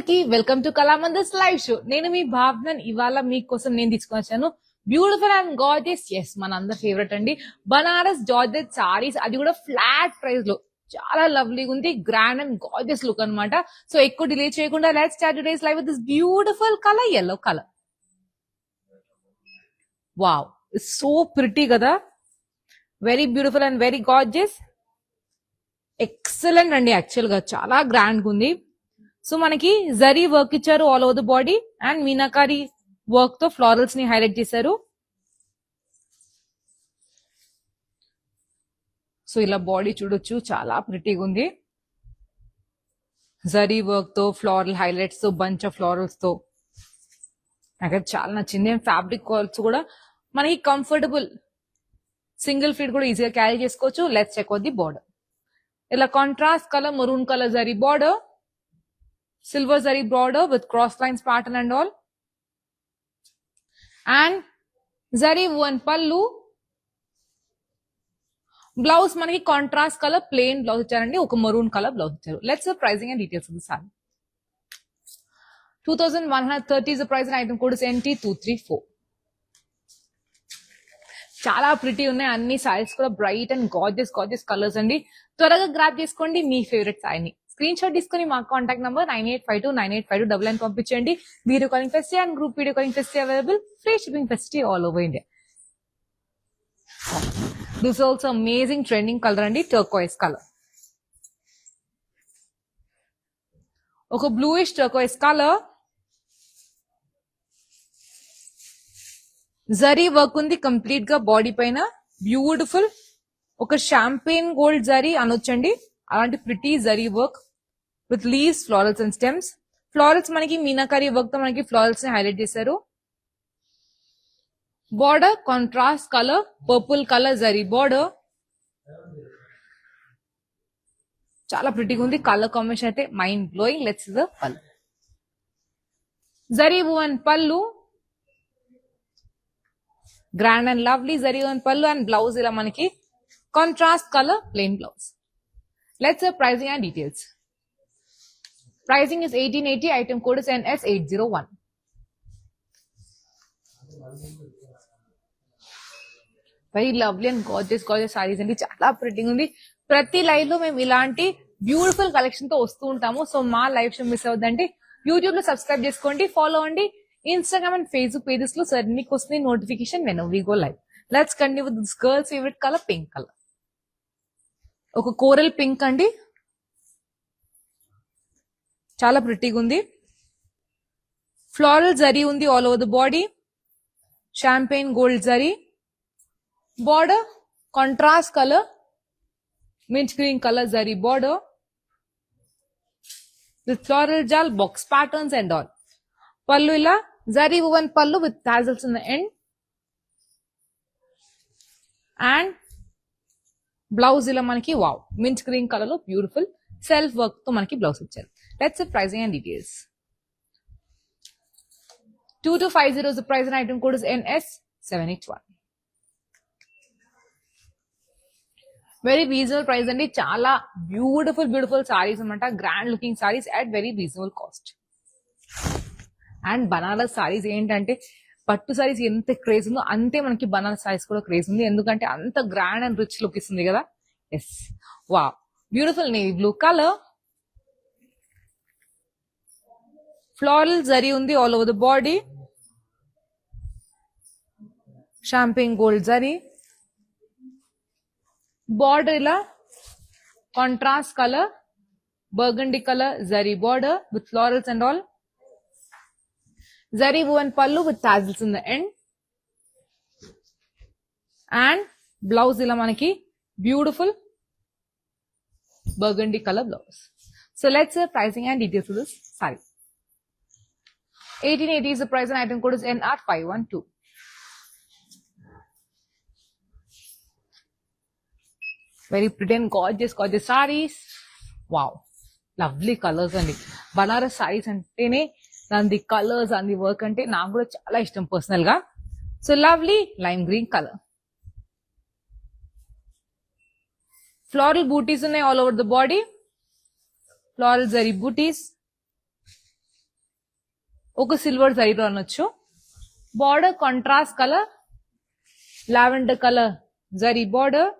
అందరికి welcome to కళామందిర్స్ live show. నేను మీ భావనన్. ఇవాళ మీకోసం నేను తీసుకొని వచ్చాను బ్యూటిఫుల్ అండ్ గార్జియస్, ఎస్ మన అందరి ఫేవరెట్ అండి, బనారస్ జార్జెట్ సారీస్. అది కూడా ఫ్లాట్ ప్రైస్ లో చాలా లవ్లీగా ఉంది, గ్రాండ్ అండ్ గార్జియస్ లుక్ అన్నమాట. సో ఎక్కువ డిలే చేయకుండా let's start today's live with this beautiful colour, yellow colour. Wow, it's so pretty కదా, very beautiful and very gorgeous. Excellent అండి, యాక్చువల్ గా చాలా గ్రాండ్ గా ఉంది. సో మనకి జరీ వర్క్ ఇచ్చారు all over the body and meenakari work తో ఫ్లోరల్స్ ని హైలైట్ చేశారు. సో ఇలా బాడీ చూడొచ్చు, చాలా ప్రిటీగా ఉంది. జరీ వర్క్ తో ఫ్లోరల్ హైలైట్స్ తో బంచ్ ఆఫ్ ఫ్లోరల్స్ తో నాకైతే చాలా నచ్చింది. ఫ్యాబ్రిక్ కాల్స్ కూడా మనకి కంఫర్టబుల్, సింగిల్ ఫీట్ కూడా ఈజీగా క్యారీ చేసుకోవచ్చు. Let's check out the border. ఇలా contrast colour maroon colour zari border, silver zari border with cross lines pattern and all, and zari woven pallu. Blouse manaki contrast color plain blouse ichcharandi, oka maroon color blouse icharu. Let's see pricing and details of the saree. 2130 is the price and item code is NT234. చాలా pretty ఉన్నాయి అన్ని సారీస్ కూడా, bright and gorgeous colours అండి. త్వరగా grab చేసుకోండి మీ favourite సారీని. Screen shot తీసుకుని మా కాంటాక్ట్ నంబర్ 9852985299 పంపించండి. Video calling facility and group video calling facility available, free shipping facility all over India. This also amazing trending colour అండి, టర్కోయిస్ కలర్. ఒక bluish turquoise colour, zari work ఉంది complete గా body పైన, beautiful. ఒక champagne gold zari అనొచ్చండి, అలాంటి pretty zari work with leaves, florals and stems. Florals మనకి meenakari work తో మనకి ఫ్లోరల్స్ ని హైలైట్ చేశారు. Border contrast colour purple colour zari border, చాలా ప్రిటీగా ఉంది. కలర్ కాంబినేషన్ అయితే మైండ్ బ్లోయింగ్. లెట్స్ ద పల్లు. జరీ వువెన్ పల్లు, grand and lovely zari woven పల్లు అండ్ బ్లౌజ్ ఇలా మనకి contrast colour plain blouse. Let's see pricing and details. Pricing is 1880. Item code is NS801. Very lovely and gorgeous sarees అండి, చాలా ప్రిటీగా ఉంది. ప్రతి లైవ్ లో మేము ఇలాంటి బ్యూటిఫుల్ కలెక్షన్ తో వస్తూ ఉంటాము. సో మా లైవ్ షో మిస్ అవుతుందంటే యూట్యూబ్ లో సబ్స్క్రైబ్ చేసుకోండి, ఫాలో అండి. ఇన్స్టాగ్రామ్ అండ్ ఫేస్బుక్ పేజెస్ లో సార్ మీకు వస్తుంది notification when we go live. Let's continue with this girls favourite colour, pink colour. ఒక కోరల్ పింక్ అండి, చాలా ప్రిటీగా ఉంది. ఫ్లోరల్ జరీ ఉంది all over the body, champagne gold zari border, contrast colour mint green colour zari border with floral jaal box patterns and all. Pallu ఇలా zari woven pallu with tassels in the end and blouse ఇలా మనకి wow mint green colour లో beautiful self work తో మనకి blouse ఇచ్చారు. Let's see pricing and details. 2250 is the price and item code is NS781. Very reasonable price అండి, చాలా beautiful saris అనమాట, grand looking saris at very reasonable cost. And Banaras saris ఏంటంటే, పట్టు సారీస్ ఎంత క్రేజ్ ఉందో అంతే మనకి బనారస్ సారీస్ కూడా క్రేజ్ ఉంది, ఎందుకంటే అంత గ్రాండ్ అండ్ రిచ్ లుక్ ఇస్తుంది కదా. Yes, wow, beautiful navy blue colour. Floral zari ఉంది all over the body, champagne gold zari border ఇలా contrast colour burgundy colour zari border with florals and all. Zari woven pallu with tassels in the end and blouse ila manaki beautiful burgundy color blouse. So let's see pricing and details of this saree. 1880 is the price and item code is NR512. Very pretty and gorgeous sarees. Wow, lovely colors andi. Banaras sarees antene దాని colours and the work అంటే నాకు కూడా చాలా ఇష్టం personal గా. So lovely lime green colour. Floral booties ఉన్నాయి all over the body. Floral zari booties. ఒక silver జరీలో అనొచ్చు. Border contrast colour lavender colour zari border.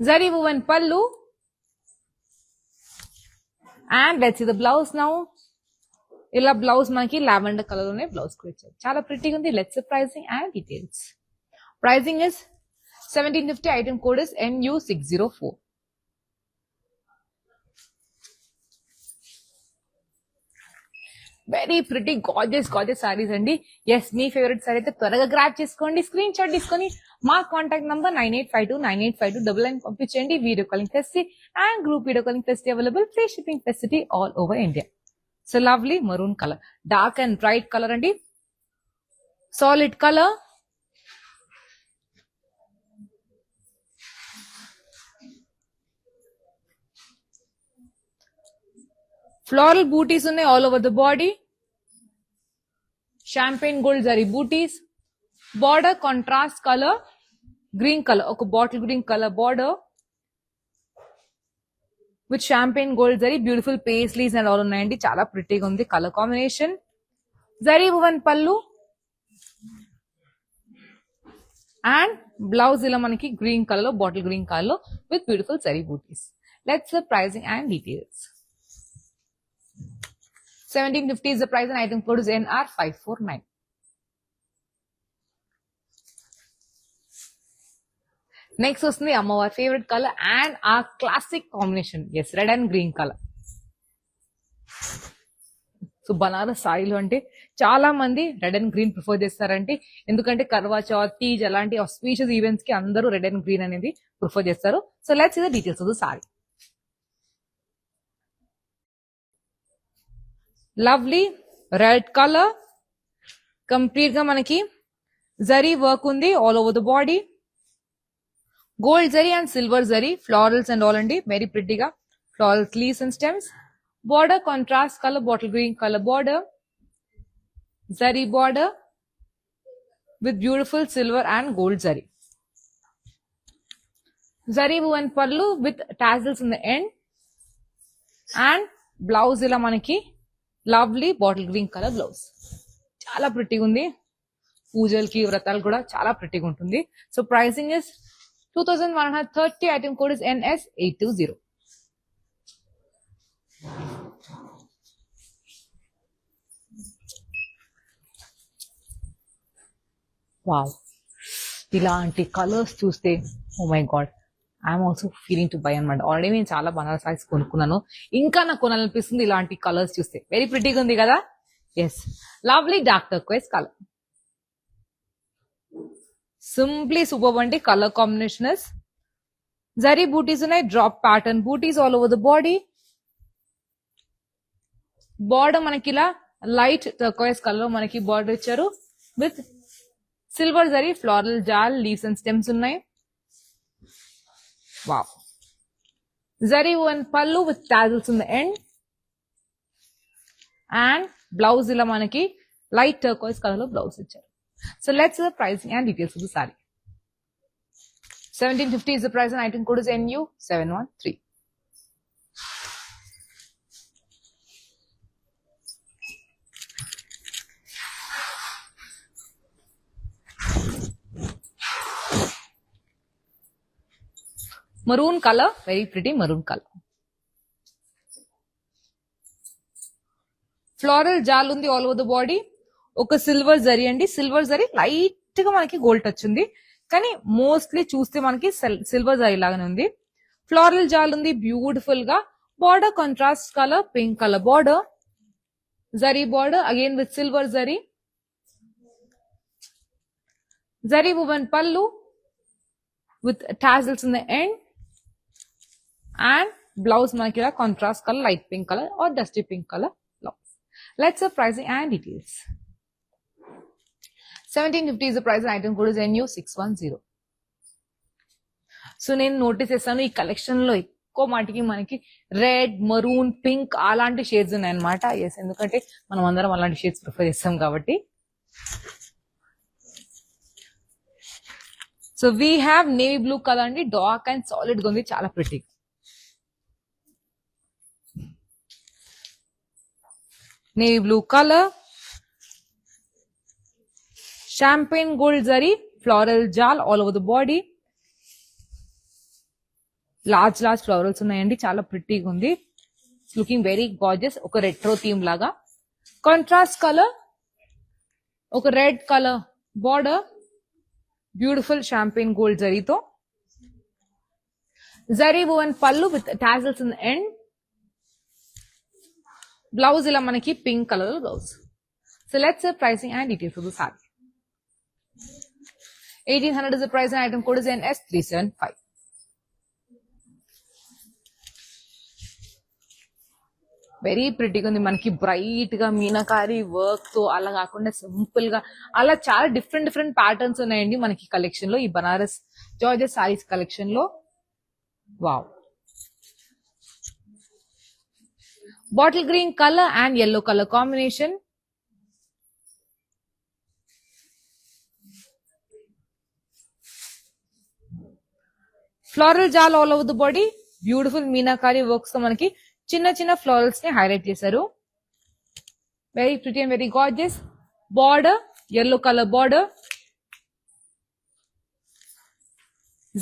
Zari woven pallu. And let's see the blouse now. ఇలా blouse మనకి lavender colour లోనే blouse కు ఇచ్చారు. చాలా ప్రిటీగా ఉంది. Let's pricing and details. Pricing is 1750. Item code is NU604. Very pretty gorgeous saris అండి. Yes, మీ favourite sorry అయితే త్వరగా గ్రాప్ చేసుకోండి. స్క్రీన్ షాట్ తీసుకొని మా కాంటాక్ట్ నంబర్ 9852985299 పంపించండి. Video calling facility and group video calling facility available. Free shipping facility all over India. So lovely maroon colour, dark and bright colour అండి. Solid colour. Floral butis ఉన్నాయి all over the body. Champagne gold zari butis. Border contrast colour green colour, ఒక bottle green colour border with champagne gold zari. Beautiful paisleys and all ఉన్నాయండి. చాలా ప్రిటీగా ఉంది colour combination. Zari woven pallu and blouse ఇలా మనకి green colour లో, bottle green colour లో with beautiful zari butis. Let's pricing and details. 1750 is the price and item code is NR549. Next వస్తుంది అమ్మవారి ఫేవరెట్ కలర్ అండ్ ఆ classic combination. Yes, red and green colour. So Banaras సారీలు అంటే చాలా మంది red and green prefer చేస్తారంటే, ఎందుకంటే కర్వా చౌత్, తీజ్ అలాంటి ఆస్పీషియస్ ఈవెంట్స్ కి అందరూ రెడ్ అండ్ గ్రీన్ అనేది ప్రిఫర్ చేస్తారు. So let's see the details of the sari. Lovely red colour. Complete గా మనకి జరీ వర్క్ ఉంది all over the body. Gold zari and silver zari florals and all అండి. వెరీ ప్రిటీగా floral leaves and stems. Border contrast colour bottle green colour border. Zari border with beautiful silver and gold zari. Zari woven pallu with tassels in the end. And blouse ఇలా మనకి lovely bottle green colour blouse. చాలా ప్రిటీగా ఉంది. పూజలకి వ్రతాలు కూడా చాలా ప్రిటీగా ఉంటుంది. So pricing is 2130. Item code is NS820. Wow, ఇలాంటి కలర్స్ చూస్తే oh my god, I'm also feeling to buy అనమాట. ఆల్రెడీ నేను చాలా బనారస్ సారీస్ కొనుక్కున్నాను, ఇంకా నాకు కొనాలనిపిస్తుంది ఇలాంటి కలర్స్ చూస్తే. వెరీ ప్రిటీగా ఉంది కదా. Yes, lovely dark turquoise colour. Simply super అండి కలర్ కాంబినేషన్. జరీ బూటీస్ ఉన్నాయి, drop pattern butis all over the body. Border మనకి ఇలా లైట్ టర్క్వైస్ కలర్ మనకి బార్డర్ ఇచ్చారు with silver zari floral jaal leaves and stems ఉన్నాయి. Wow, zari woven pallu with tassels in the end. And blouse ఇలా మనకి light turquoise colour లో blouse ఇచ్చారు. So let's see the pricing and details of the saree. 1750 is the price and item code is NU713. Maroon color, very pretty maroon color. Floral jal undi all over the body. ఒక silver zari అండి. Silver zari light గా మనకి gold touch ఉంది, కానీ mostly చూస్తే మనకి silver zari లాగానే ఉంది. ఫ్లోరల్ జాల్ ఉంది బ్యూటిఫుల్ గా. Border contrast colour pink colour border. Zari border again with silver zari. Zari woven pallu with tassels in the end. And blouse మనకి ఇలా contrast colour light pink colour or dusty pink colour blouse. Let's pricing and details. 1750 is the price and item code is NU610. So నేను notice చేస్తాను ఈ collection లో ఎక్కువ మాటికి మనకి red, maroon, pink అలాంటి షేడ్స్ ఉన్నాయి అనమాట. ఎస్, ఎందుకంటే మనం అందరం అలాంటి షేడ్స్ ప్రిఫర్ చేస్తాం కాబట్టి. So we have navy blue colour అండి. డార్క్ అండ్ సాలిడ్ గా ఉంది, చాలా pretty. navy blue color, champagne gold zari, floral jal all over the body, large florals ఉన్నాయండి, చాలా ప్రిటీగా ఉంది, లుకింగ్ వెరీ గార్జియస్. ఒక రెట్రో థీమ్ లాగా, కాంట్రాస్ట్ కలర్, ఒక red colour border, beautiful champagne gold జరీతో, zari woven pallu with tassels in end, blouse ఇలా మనకి pink colour blouse. So let's pricing and details of the sari. 1800 is the price and item code is NS375. Very ప్రిటీగా ఉంది, మనకి bright గా meenakari work తో, అలా కాకుండా సింపుల్ గా, అలా చాలా డిఫరెంట్ ప్యాటర్న్స్ ఉన్నాయండి మనకి కలెక్షన్ లో, ఈ బనారస్ జార్జెస్ సారీస్ కలెక్షన్ లో. Wow, bottle green colour and yellow colour combination, floral jaal all over the body, beautiful meenakari works తో మనకి చిన్న ఫ్లోరల్స్ ని హైలైట్ చేశారు. Very pretty and very gorgeous. Border yellow colour border,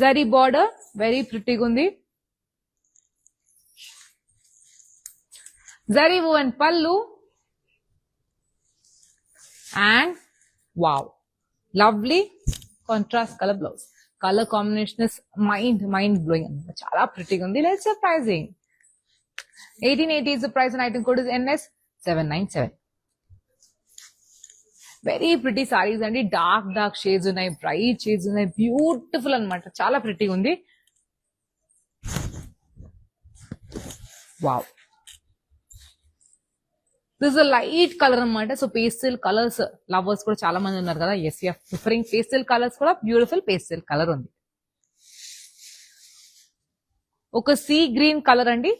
zari border very ప్రిటీగా ఉంది, zari woven pallu and wow, lovely contrast colour blouse. Colour combination is mind blowing అనమాట, చాలా ప్రిటీగా ఉంది. Let's surprising. 1880 is the price and item code is NS797. Very pretty saris అండి, dark shades ఉన్నాయి, bright shades ఉన్నాయి, beautiful అనమాట, చాలా ప్రిటీగా ఉంది. Wow, this is light colour అనమాట. సో పేస్టల్ కలర్స్ లవర్స్ కూడా చాలా మంది ఉన్నారు కదా, yes you're preferring pastel colours, కూడా బ్యూటిఫుల్ పేస్టల్ కలర్ ఉంది. ఒక సీ గ్రీన్ కలర్ అండి,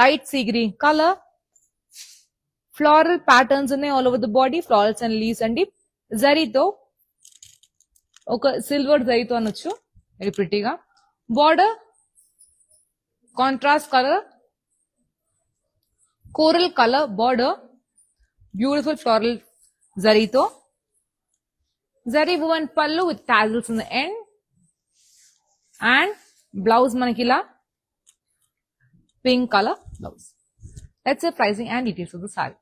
light sea green colour, floral patterns ఉన్నాయి all over the body, florals and leaves అండి, జరీతో, ఒక సిల్వర్ జరీతో అనొచ్చు, వెరీ ప్రిటీగా. Border contrast colour, coral colour border, beautiful floral జరీతో, zari woven pallu with tassels in the end, and blouse మనకి ఇలా pink color blouse. Let's say pricing and details of the saree.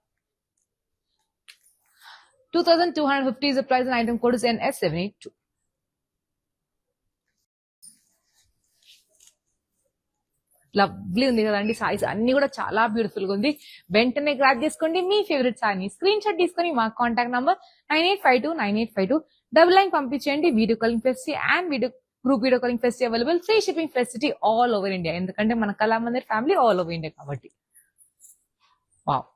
2250 is the price and item code is NS782. Lovely ఉంది కదండి, సారీస్ అన్ని కూడా చాలా beautiful గా ఉంది. వెంటనే గ్రాబ్ చేసుకోండి మీ ఫేవరెట్ సారీని, స్క్రీన్ షాట్ తీసుకొని మా కాంటాక్ట్ నంబర్ 98529852 పంపించండి. Video calling facility and group video calling facility available, free shipping facility all over India, ఎందుకంటే మన Kalamandir family all over India కాబట్టి. Wow,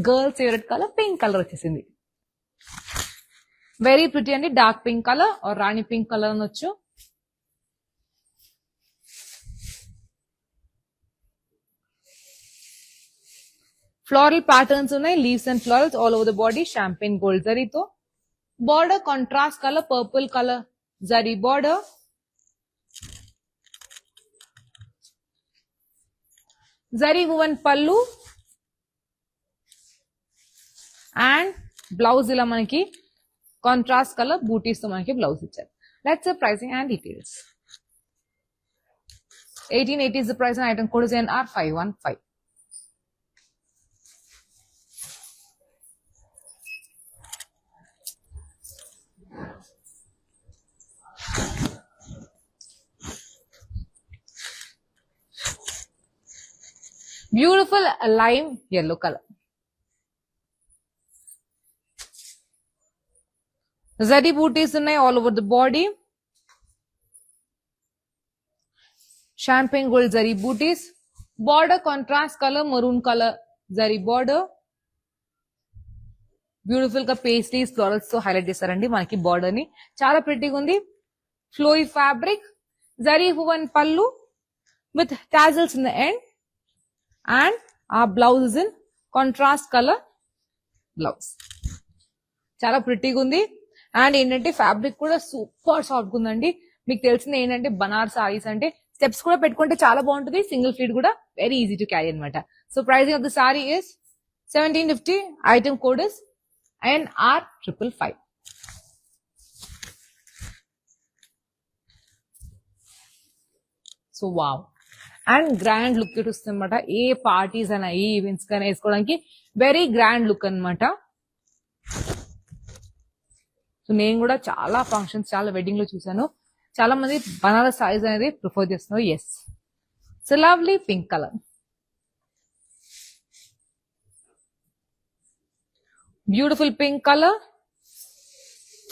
girls favourite colour pink colour వచ్చేసింది, వెరీ ప్రిటీ అండి, dark pink colour or rani pink colour అనొచ్చు. Floral patterns ఉన్నాయి, leaves and florals all over the body, champagne gold జరీతో, border contrast colour purple colour zari border, zari woven pallu and blouse ఇలా మనకి contrast colour బూటీస్ తో మనకి blouse ఇచ్చారు. Let's pricing and details. 1880 is the price and item code is NR515. Beautiful lime yellow color. Zari booties ఉన్నాయి all over the body. Champagne gold zari booties. Border contrast color maroon color zari border. Beautiful గా pastries florals తో highlight చేశారండి మనకి border ని, చాలా ప్రిటీగా ఉంది. Flowy fabric, zari woven pallu with tassels in the end, and ఆ blouse is in contrast colour blouse, చాలా ప్రిటీగా ఉంది. అండ్ ఏంటంటే ఫ్యాబ్రిక్ కూడా సూపర్ సాఫ్ట్ ఉందండి. మీకు తెలిసింది ఏంటంటే బనారస్ సారీస్ అంటే స్టెప్స్ కూడా పెట్టుకుంటే చాలా బాగుంటుంది, సింగిల్ ఫీట్ కూడా వెరీ ఈజీ టు క్యారీ అనమాట. So pricing of the sorry is 1750. Item code is NR555. So wow, and grand look it వస్తుంది అనమాట. ఏ పార్టీస్ అయినా ఏ ఈవెంట్స్ కానీ వేసుకోవడానికి వెరీ గ్రాండ్ లుక్ అనమాట. సో నేను కూడా చాలా ఫంక్షన్స్, చాలా వెడ్డింగ్ లో చూసాను, చాలా మంది బనారస్ సారీస్ అనేది ప్రిఫర్ చేస్తున్నారు. Yes, so lovely pink colour, beautiful pink colour.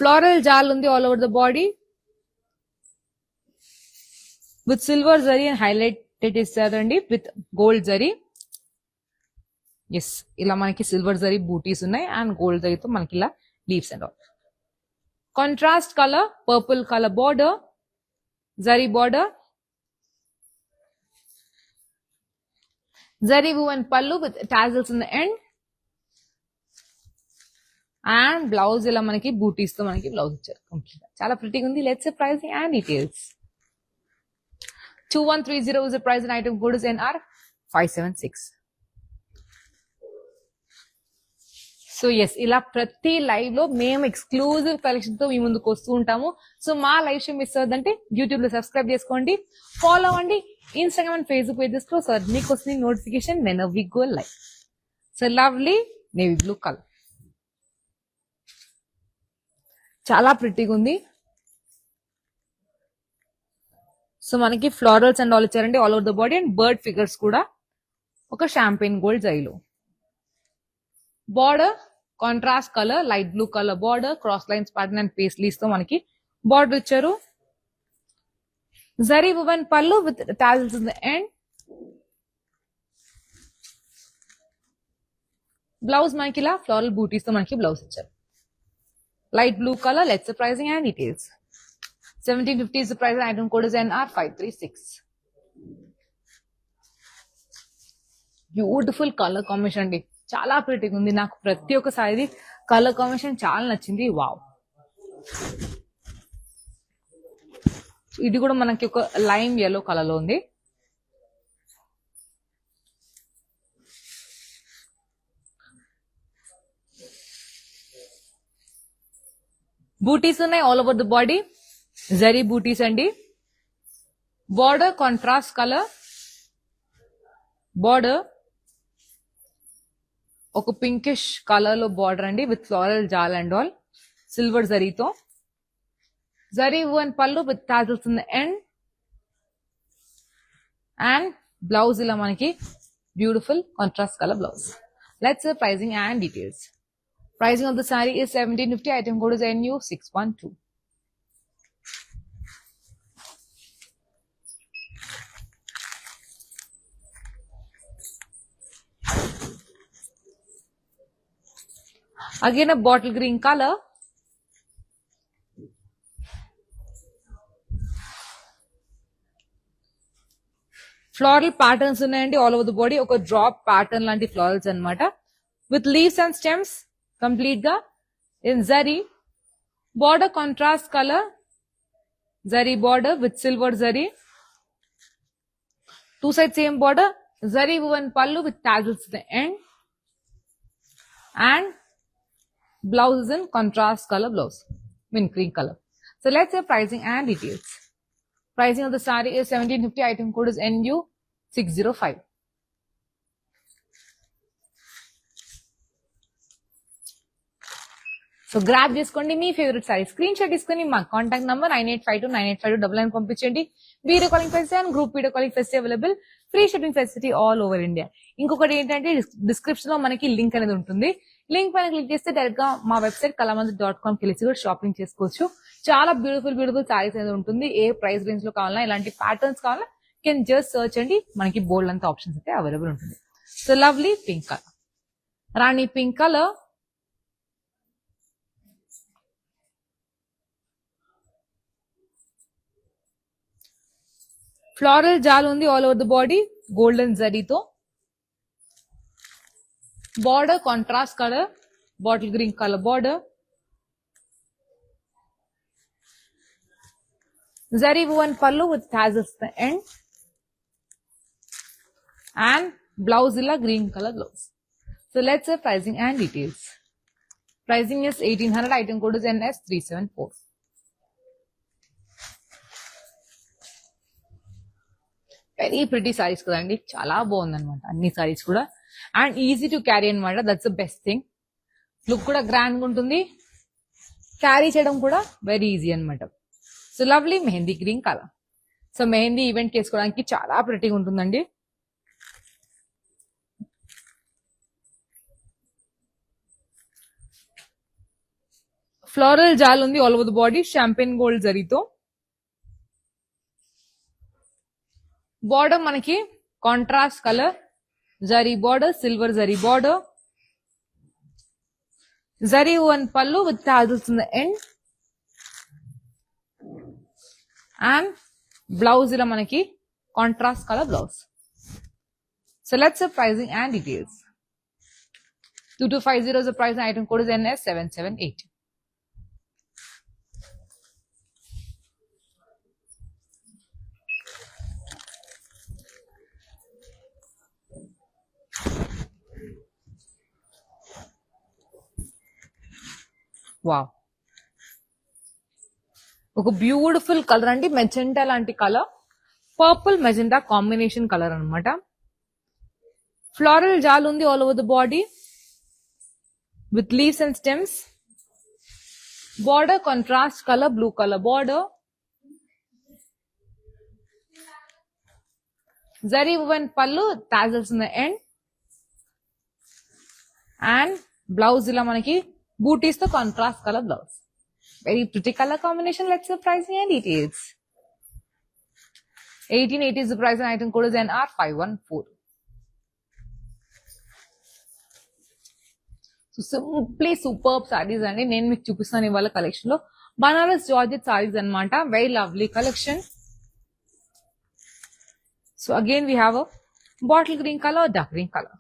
Floral జాల్ ఉంది all over the body with silver zari and highlighted ఇస్తారండి విత్ గోల్డ్ జరీ. ఎస్, ఇలా మనకి సిల్వర్ జరీ బూటీస్ ఉన్నాయి అండ్ గోల్డ్ జరీతో మనకి ఇలా leaves and all. Contrast colour, purple colour border, zari border, zari woven pallu with tassels in the end and blouse ఇలా మనకి బూటీస్ తో మనకి బ్లౌజ్ ఇచ్చారు. కంప్లీట్ చాలా ప్రిటీగా ఉంది. Let's say pricing and details. 2130 is the price and item code is NR576. So yes, ఇలా ప్రతి లైవ్ లో మేము ఎక్స్క్లూజివ్ కలెక్షన్ తో మీ ముందుకు వస్తూ ఉంటాము. సో మా లైవ్ షో మిస్ అవుతుందంటే యూట్యూబ్ లో సబ్స్క్రైబ్ చేసుకోండి, ఫాలో అవ్వండి. ఇన్స్టాగ్రామ్ అండ్ ఫేస్బుక్ పేజెస్ లో సో మీకు వస్తుంది notification when we go live. So lovely navy blue colour, చాలా ప్రిటీగా ఉంది. సో మనకి ఫ్లోరల్స్ అండ్ ఆల్ ఇచ్చారండి all over the body and bird figures కూడా ఒక షాంపెయిన్ గోల్డ్ జైలో. Border contrast colour, light blue colour border, cross lines pattern and paisleys తో మనకి బార్డర్ ఇచ్చారు. Zari woven pallu with tassels in the end. Blouse మనకి ఇలా floral బూటీస్ తో మనకి బ్లౌజ్ ఇచ్చారు. Light blue colour. Let's the pricing and details. 1750 is the price and item code is NR536. Beautiful colour combination అండి, చాలా ప్రిటీగా ఉంది. నాకు ప్రతి ఒక్క సారీ కలర్ కాంబినేషన్ చాలా నచ్చింది. వావ్, ఇది కూడా మనకి ఒక లైమ్ yellow కలర్ లో ఉంది. బూటీస్ ఉన్నాయి all over the body, zari butis అండి. బార్డర్ కాంట్రాస్ట్ కలర్ బార్డర్, ఒక పింకిష్ కలర్ లో బార్డర్ అండి with floral jaal and all, silver జరీతో. Zari woven pallu with tassels in the end and blouse ఇలా మనకి beautiful contrast colour blouse. Let's pricing and details. Pricing of the saree is 1750. Item code is NU612. Again a bottle green color. Floral patterns ఉన్నాయండి all over the body. ఒక drop pattern లాంటి florals అన్నమాట with leaves and stems complete గా in zari. Border contrast colour zari border with silver zari. Two side same border. Zari woven pallu with tassels the end and blouse is in contrast color blouse, mint green color. So let's say pricing and details. Pricing of the saree is 1750. Item code is NU605. So grab చేసుకోండి మీ favourite sorry, screen shot తీసుకుని మా contact number 9852985299 పంపించండి. Video calling facility and group video calling facility available, free shipping facility all over India. ఇంకొకటి ఏంటంటే description లో మనకి link అనేది ఉంటుంది. లింక్ పైన క్లిక్ చేస్తే డైరెక్ట్ గా మా వెబ్సైట్ kalamandir.com కి వెళ్ళి కూడా షాపింగ్ చేసుకోవచ్చు. చాలా బ్యూటిఫుల్ సారీస్ అనేది ఉంటుంది. ఏ ప్రైస్ రేంజ్ లో కావాలన్నా, ఇలాంటి ప్యాటర్న్స్ కావాలన్నా కెన్ జస్ట్ సర్చ్ అండి, మనకి బోల్డ్ అంత ఆప్షన్స్ అయితే అవైలబుల్ ఉంటుంది. So lovely pink colour, rani pink colour. Floral జాల్ ఉంది all over the body golden జరీతో. Border contrast colour bottle green colour border. Zari woven pallu with tassels the end and blouse ఇలా green colour blouse. So let's say pricing and details. Pricing is 1800, item code is NS374. Very pretty saris కదండి, చాలా బాగుంది అనమాట అన్ని సారీస్ కూడా. And easy to carry అనమాట, that's the best thing. Look కూడా grand గా ఉంటుంది, క్యారీ చేయడం కూడా వెరీ ఈజీ అనమాట. So lovely mehndi green colour. So mehndi event చేసుకోవడానికి చాలా ప్రిటీగా ఉంటుందండి. ఫ్లోరల్ జాల్ ఉంది all over the body, champagne gold జరీతో. బార్డర్ మనకి contrast colour zari border, silver zari border, zari one పల్లు with tassels in the end. And blouse ఇలా మనకి contrast colour blouse. So let's pricing and details. 2250 is the price, and item code is NS778. Wow, ఒక beautiful colour అండి, magenta లాంటి colour, purple magenta combination colour అనమాట. Floral జాల్ ఉంది all over the body with leaves and stems. Border contrast color, blue color border. Zari woven pallu, tassels in the end. And blouse ila manaki booties to contrast color blouse. Very pretty color combination. Let's see pricing and details. 1880 is the price, and item code is NR514. So simply superb saris అండి. నేను మీకు చూపిస్తాను ఇవాళ collection లో Banaras georgette saris అనమాట. Very lovely collection. So again we have a bottle green colour, dark green colour.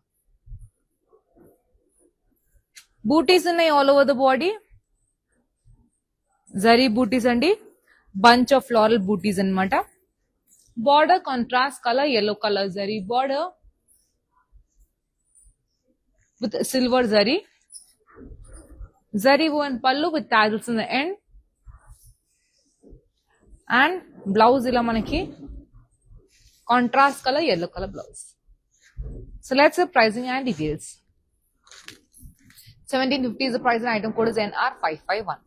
Butis ఉన్నాయి all over the body, zari butis అండి, bunch of floral butis అనమాట. Border contrast colour, yellow colour zari border with silver zari. Zari woven pallu with tassels in the end. And blouse ila manaki contrast color, yellow color blouse. So let's see pricing and details. 1750 is the price, and item code is NR551.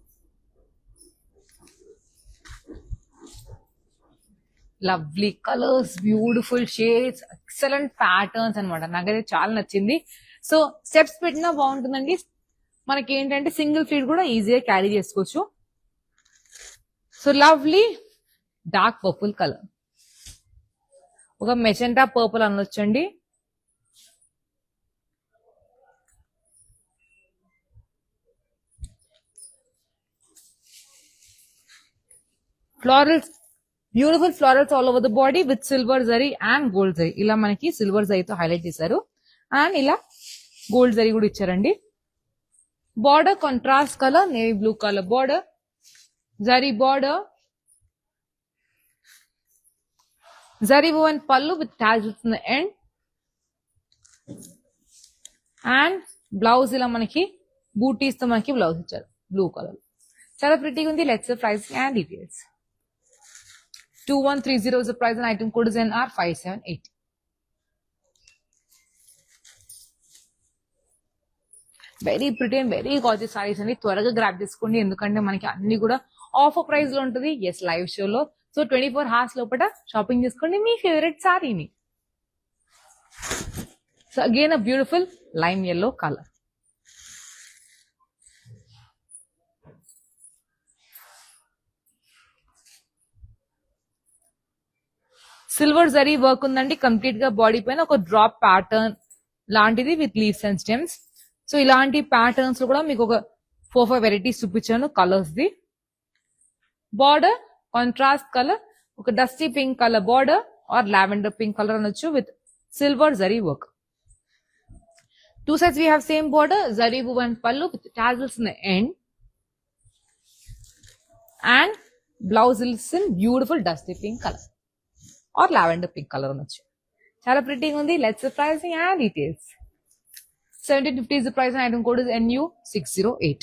Lovely colors, beautiful shades, excellent patterns అనమాట. నాకైతే చాలా నచ్చింది. So steps పెట్టినా బాగుంటుందండి. మనకి ఏంటంటే single feed కూడా ఈజీగా క్యారీ చేసుకోవచ్చు. So lovely dark purple colour, ఒక మెజెంటా పర్పుల్ అనొచ్చండి. Florals, beautiful florals all over the body with silver zari and gold zari. ఇలా మనకి సిల్వర్ జరీతో హైలైట్ చేశారు, అండ్ ఇలా గోల్డ్ జరీ కూడా ఇచ్చారండి. Border contrast color, navy blue color border, zari border, zari woven pallu with tassels in the end. And blouse ila manaki booties తో మనకి blouse ఇచ్చారు బ్లూ కలర్. చాలా ప్రిటీగా ఉంది. Let's price and details. 2130 is the price, and item code is NR578. Very pretty and very gorgeous saris అండి. త్వరగా grab చేసుకోండి, ఎందుకంటే మనకి అన్ని కూడా ఆఫర్ ప్రైస్ లో ఉంటుంది. ఎస్, లైవ్ షోలో. సో 24 hours లోపల షాపింగ్ చేసుకోండి మీ ఫేవరెట్ సారీని. So again a beautiful lime yellow colour. Silver zari work ఉందండి కంప్లీట్ గా బాడీ పైన, ఒక డ్రాప్ ప్యాటర్న్ లాంటిది with leaves and stems. So ఇలాంటి ప్యాటర్న్స్ లో కూడా మీకు ఒక 4-5 వెరైటీస్ చూపించాను కలర్స్ ది. బార్డర్ కాంట్రాస్ట్ కలర్, ఒక dusty pink colour border or lavender pink colour అనొచ్చు with silver zari work. 2 sides we have same border, zari woven pallu with tassels in the end. And blouse is in beautiful dusty pink color or lavender pink color అనొచ్చు. చాలా ప్రిటీగా ఉంది. Let's pricing and details. 1750 is the price and item code is NU608.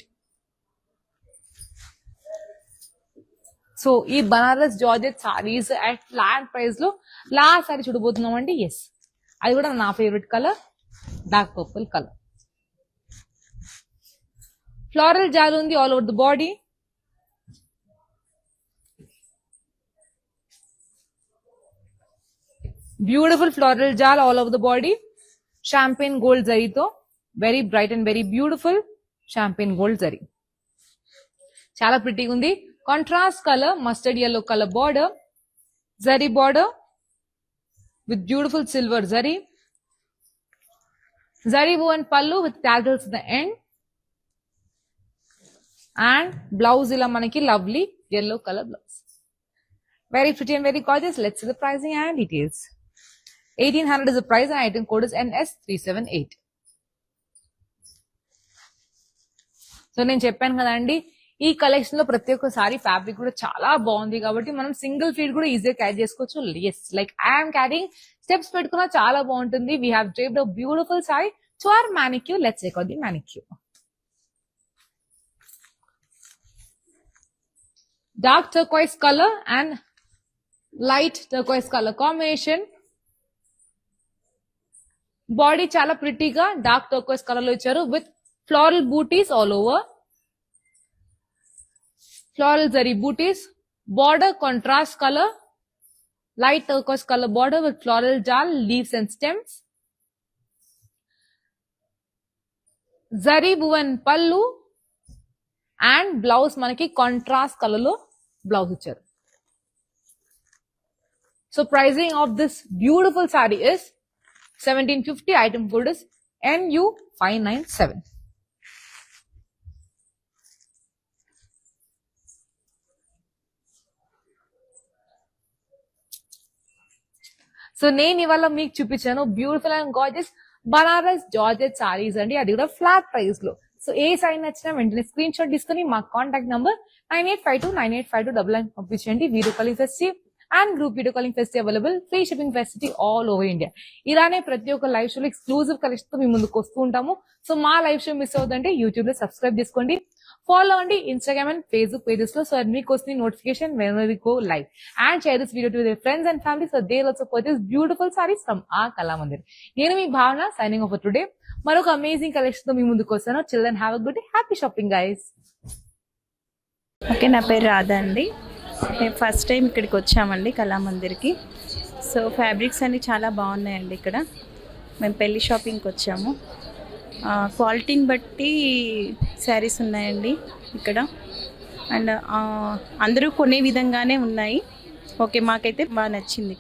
So ఈ Banaras georgette saris at flat price లో last sari చూడబోతున్నాం అండి. Yes, అది కూడా నా favourite colour, dark purple colour. Floral జాల్ ఉంది all over the body. Beautiful floral jaal all over the body. Champagne gold జరీతో very bright and very beautiful champagne gold zari. చాలా ప్రిటీగా ఉంది. Contrast color, mustard yellow color border, zari border with beautiful silver zari. Zari woven pallu with tassels at the end. And blouse ila manaki lovely yellow color blouse. Very pretty and very gorgeous. Let's see the pricing and details. 1800 is the price and item code is NS378. So నేను చెప్పాను కదండి, ఈ collection లో ప్రతి ఒక్కసారి fabric కూడా చాలా బాగుంది కాబట్టి మనం సింగిల్ ఫీడ్ కూడా ఈజీగా క్యారీ చేసుకోవచ్చు. Yes, like I'm carrying steps పెట్టుకున్నా చాలా బాగుంటుంది. We have draped a beautiful sari to our mannequin. Let's check out the mannequin. Dark turquoise colour and light turquoise colour combination. Body చాలా ప్రిటీగా డార్క్ టర్కోయిస్ కలర్ లో ఇచ్చారు with floral booties all over. Floral zari booties, border contrast color, light turquoise color border with floral jal, leaves and stems. Zari woven pallu and blouse manaki contrast color lo blouse icharu. So pricing of this beautiful saree is 1750. Item code is NU597. So నేను ఇవాళ మీకు చూపించాను beautiful and gorgeous Banaras georgette saris అండి, అది కూడా flat price లో. So ఏ sorry నచ్చినా వెంటనే స్క్రీన్ షాట్ తీసుకుని మా కాంటాక్ట్ నంబర్ 9852985299 పంపించండి. Video calling facility and group video calling facility available, free shipping facility all over India. ఇలానే ప్రతి ఒక్క లైవ్ షోలో ఎక్స్క్లూజివ్ కలెక్షన్ తో మీ ముందుకు వస్తూ ఉంటాము. సో మా లైవ్ షో మిస్ అవుతుందంటే యూట్యూబ్ లో సబ్స్క్రైబ్ చేసుకోండి, ఫాలో అవ్వండి ఇన్స్టాగ్రామ్ అండ్ ఫేస్బుక్ పేజెస్ లో. సో మీకు వస్తుంది notification whenever we go live, and share this video to their friends and family so they'll also purchase beautiful sarees from our Kalamandir. నేను మీ భావన signing off today. మరొక amazing collection తో మీ ముందుకు వస్తాను. Children have a good day, happy shopping guys. Okay, నా పేరు రాధా అండి. మేము ఫస్ట్ టైం ఇక్కడికి వచ్చామండి కళామందిర్కి. సో ఫ్యాబ్రిక్స్ అన్నీ చాలా బాగున్నాయండి ఇక్కడ. మేము పెళ్లి షాపింగ్కి వచ్చాము. క్వాలిటీని బట్టి శారీస్ ఉన్నాయండి ఇక్కడ, అండ్ అందరూ కొనే విధంగానే ఉన్నాయి. ఓకే, మాకైతే బాగా నచ్చింది.